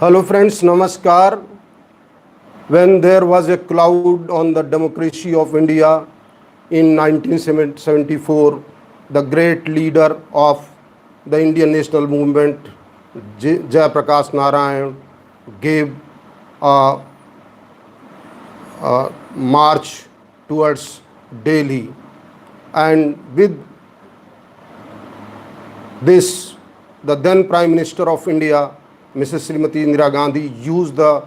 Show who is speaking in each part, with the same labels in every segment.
Speaker 1: Hello friends, Namaskar. When there was a cloud on the democracy of India in 1974, the great leader of the Indian national movement, Jayaprakash Narayan, gave a, a march towards Delhi. And with this, the then Prime Minister of India, Mrs. Srimati Indira Gandhi, used the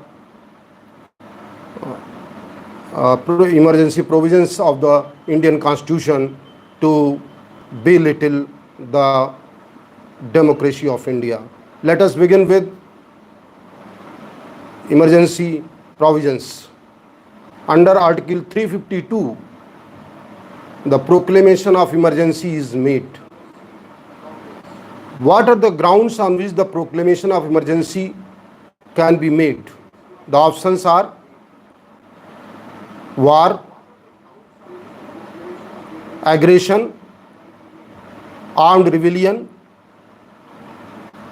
Speaker 1: emergency provisions of the Indian Constitution to belittle the democracy of India. Let us begin with emergency provisions. Under Article 352, the proclamation of emergency is made. What are the grounds on which the proclamation of emergency can be made? The options are war, aggression, armed rebellion,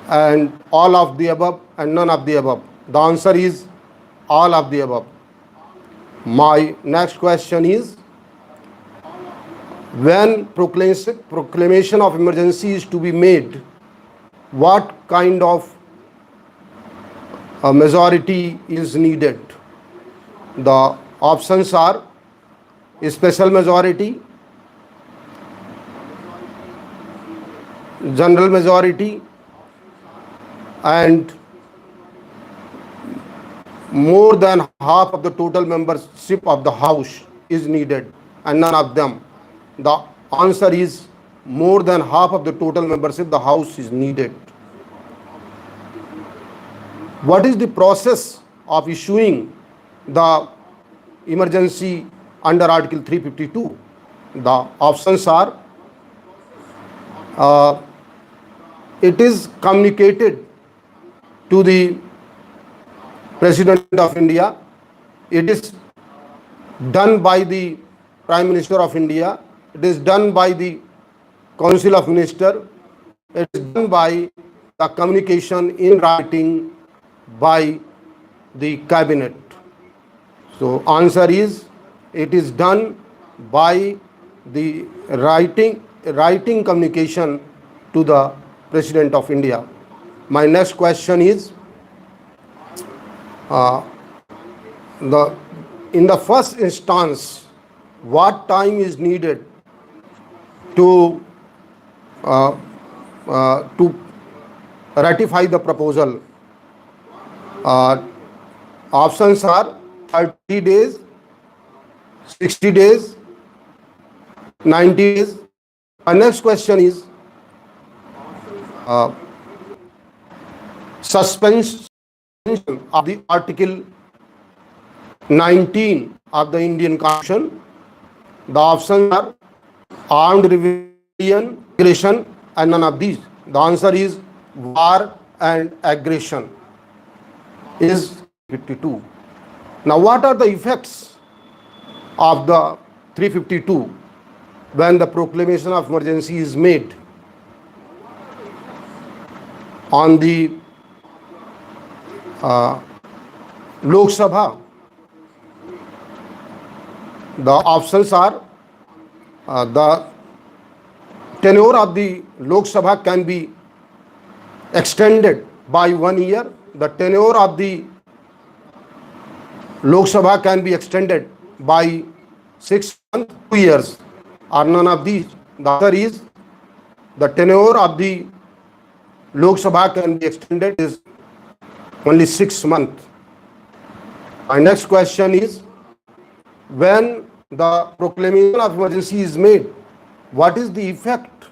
Speaker 1: and all of the above and none of the above. The answer is all of the above. My next question is, when proclamation of emergency is to be made, what kind of a majority is needed? The options are special majority, general majority, and more than half of the total membership of the House is needed, and none of them. The answer is more than half of the total membership of the House is needed. What is the process of issuing the emergency under Article 352? The options are it is communicated to the President of India, it is done by the Prime Minister of India, it is done by the Council of Ministers, it is done by the communication in writing by the Cabinet. So answer is, it is done by the writing communication to the President of India. My next question is, in the first instance, what time is needed to ratify the proposal? Options are 30 days, 60 days, 90 days. Our next question is suspension of the Article 19 of the Indian Constitution. The options are armed rebellion, aggression, and none of these. The answer is war and aggression is 52. Now, what are the effects of the 352 when the proclamation of emergency is made on the Lok Sabha? The options are the tenure of the Lok Sabha can be extended by 1 year. The tenure of the Lok Sabha can be extended by 6 months, 2 years, or none of these. The answer is the tenure of the Lok Sabha can be extended is only 6 months. My next question is, when the proclamation of emergency is made, what is the effect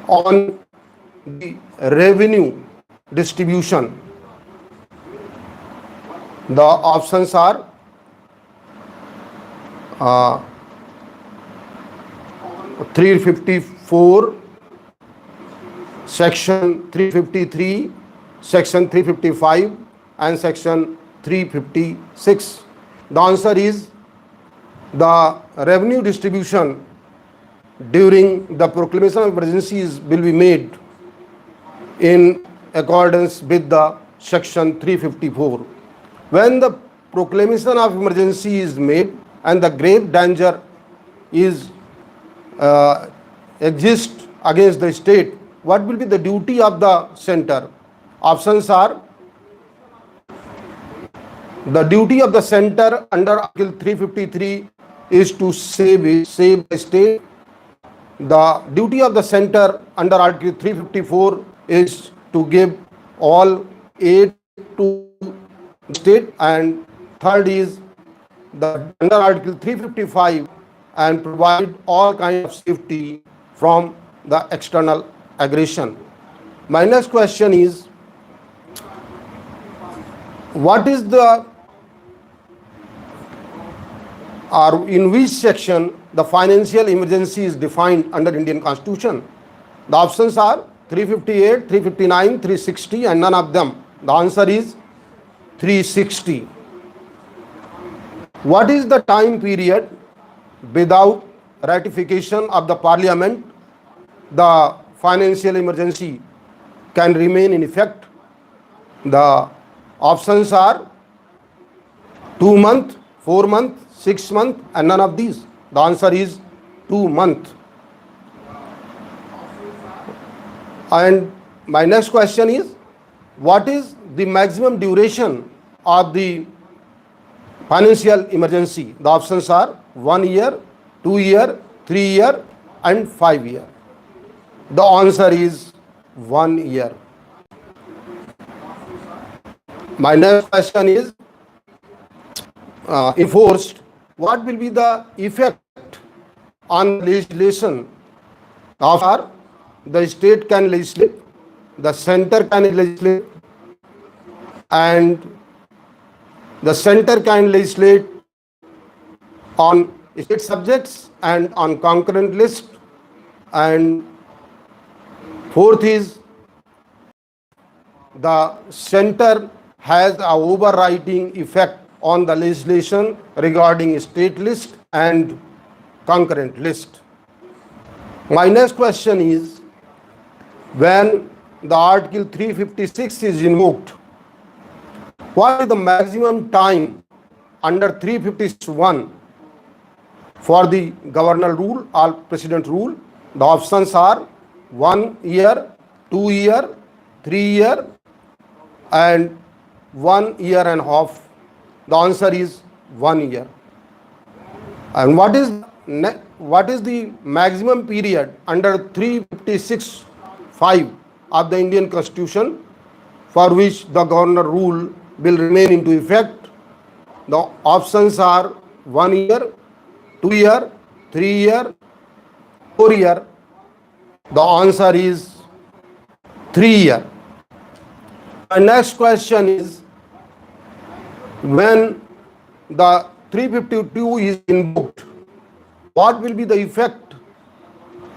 Speaker 1: on the revenue distribution? The options are uh, 354, Section 353, Section 355, and Section 356. The answer is the revenue distribution during the proclamation of emergencies will be made in accordance with the section 354. When the proclamation of emergency is made and the grave danger is exists against the state, what will be the duty of the center? Options are: the duty of the center under Article 353 is to save the state. The duty of the center under Article 354 is to give all aid to the state, and third is the under Article 355 and provide all kinds of safety from the external aggression. My next question is, what is the or in which section the financial emergency is defined under Indian Constitution? The options are 358, 359, 360 and none of them. The answer is 360. What is the time period without ratification of the Parliament the financial emergency can remain in effect? The options are 2 months, 4 months, 6 months and none of these. The answer is 2 months. And my next question is, what is the maximum duration of the financial emergency? The options are 1 year, 2 year, 3 year and 5 year. The answer is 1 year. My next question is, enforced, what will be the effect on legislation? Are the state can legislate, the center can legislate, and the center can legislate on state subjects and on concurrent list, and fourth is the center has a overriding effect on the legislation regarding state list and concurrent list. My next question is, when the Article 356 is invoked, what is the maximum time under 351 for the governor rule or president rule? The options are 1 year, 2 year, 3 year and 1 year and a half. The answer is 1 year. And what is the maximum period under 356(5) of the Indian Constitution for which the governor rule will remain into effect? The options are 1 year, 2 year, 3 year, 4 year. The answer is 3 year. My next question is, when the 352 is invoked, what will be the effect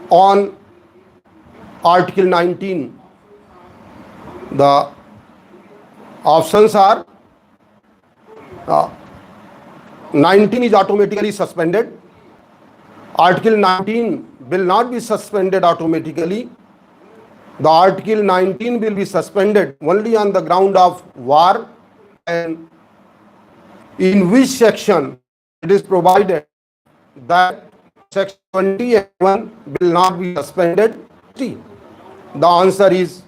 Speaker 1: on Article 19? The options are 19 is automatically suspended. Article 19 will not be suspended automatically. The Article 19 will be suspended only on the ground of war, and in which section it is provided that section 21 will not be suspended? The answer is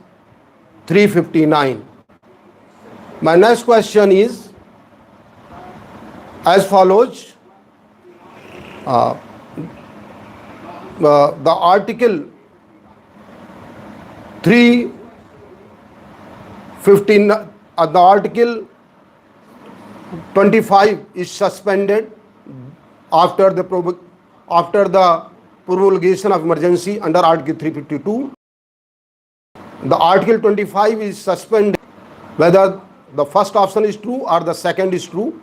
Speaker 1: 359. My next question is as follows. The Article 315, the Article 25 is suspended after the promulgation of emergency under Article 352. The Article 25 is suspended whether the first option is true or the second is true.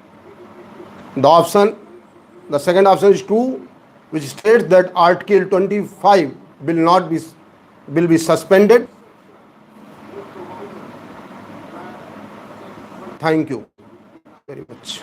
Speaker 1: The second option is true, which states that Article 25 will be suspended. Thank you very much.